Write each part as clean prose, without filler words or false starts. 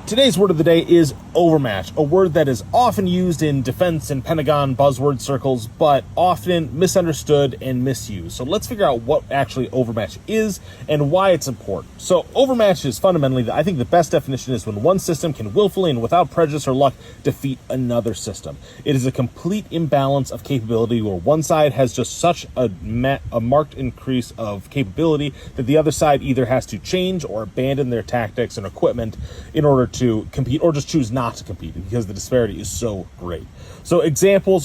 Today's word of the day is overmatch, a word that is often used in defense and Pentagon buzzword circles, but often misunderstood and misused. So let's figure out what actually overmatch is and why it's important. So overmatch is fundamentally, I think the best definition is when one system can willfully and without prejudice or luck defeat another system. It is a complete imbalance of capability where one side has just such a marked increase of capability that the other side either has to change or abandon their tactics and equipment in order to compete, or just choose not to compete because the disparity is so great. So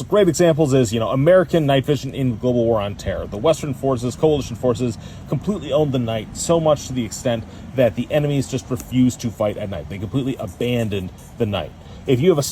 great examples is, American night vision in Global War on Terror. The Western forces, coalition forces, completely owned the night, so much to the extent that the enemies just refused to fight at night. They completely abandoned the night. If you have a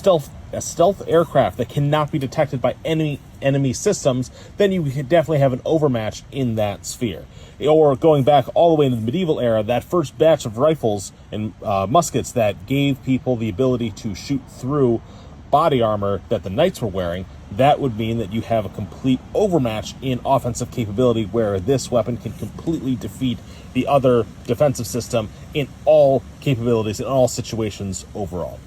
stealth aircraft that cannot be detected by any enemy systems, then you can definitely have an overmatch in that sphere. Or going back all the way into the medieval era, that first batch of rifles and muskets that gave people the ability to shoot through body armor that the knights were wearing, that would mean that you have a complete overmatch in offensive capability where this weapon can completely defeat the other defensive system in all capabilities, in all situations overall.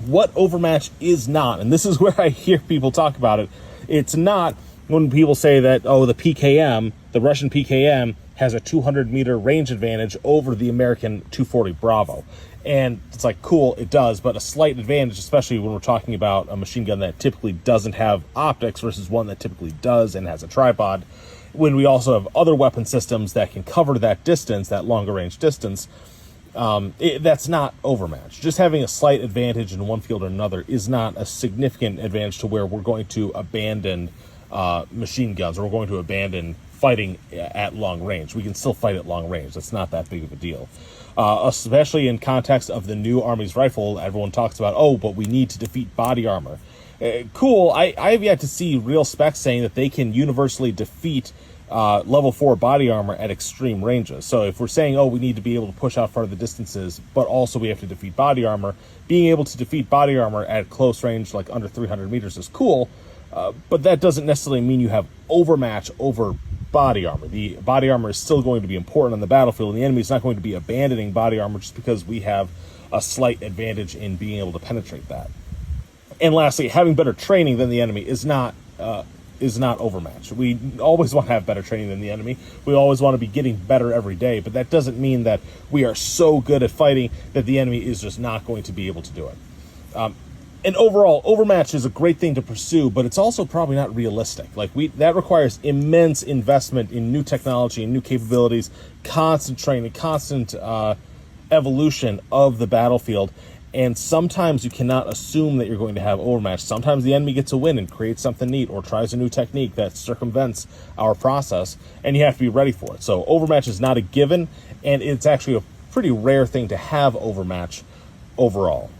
What overmatch is not, and this is where I hear people talk about it, it's not when people say that, the PKM, the Russian PKM, has a 200-meter range advantage over the American 240 Bravo. And it's like, cool, it does, but a slight advantage, especially when we're talking about a machine gun that typically doesn't have optics versus one that typically does and has a tripod, when we also have other weapon systems that can cover that distance, that longer range distance. That's not overmatch. Just having a slight advantage in one field or another is not a significant advantage to where we're going to abandon machine guns, or we're going to abandon fighting at long range. We can still fight at long range. That's not that big of a deal. Especially in context of the new Army's rifle, everyone talks about, but we need to defeat body armor. Cool. I have yet to see real specs saying that they can universally defeat level 4 body armor at extreme ranges. So if we're saying, we need to be able to push out farther distances, but also we have to defeat body armor, being able to defeat body armor at close range, like under 300 meters, is cool, but that doesn't necessarily mean you have overmatch over body armor. The body armor is still going to be important on the battlefield, and the enemy is not going to be abandoning body armor just because we have a slight advantage in being able to penetrate that. And lastly, having better training than the enemy is not overmatch. We always want to have better training than the enemy. We always want to be getting better every day, but that doesn't mean that we are so good at fighting that the enemy is just not going to be able to do it. And overall, overmatch is a great thing to pursue, but it's also probably not realistic. That requires immense investment in new technology and new capabilities, constant training, constant evolution of the battlefield. And sometimes you cannot assume that you're going to have overmatch. Sometimes the enemy gets a win and creates something neat or tries a new technique that circumvents our process, and you have to be ready for it. So overmatch is not a given, and it's actually a pretty rare thing to have overmatch overall.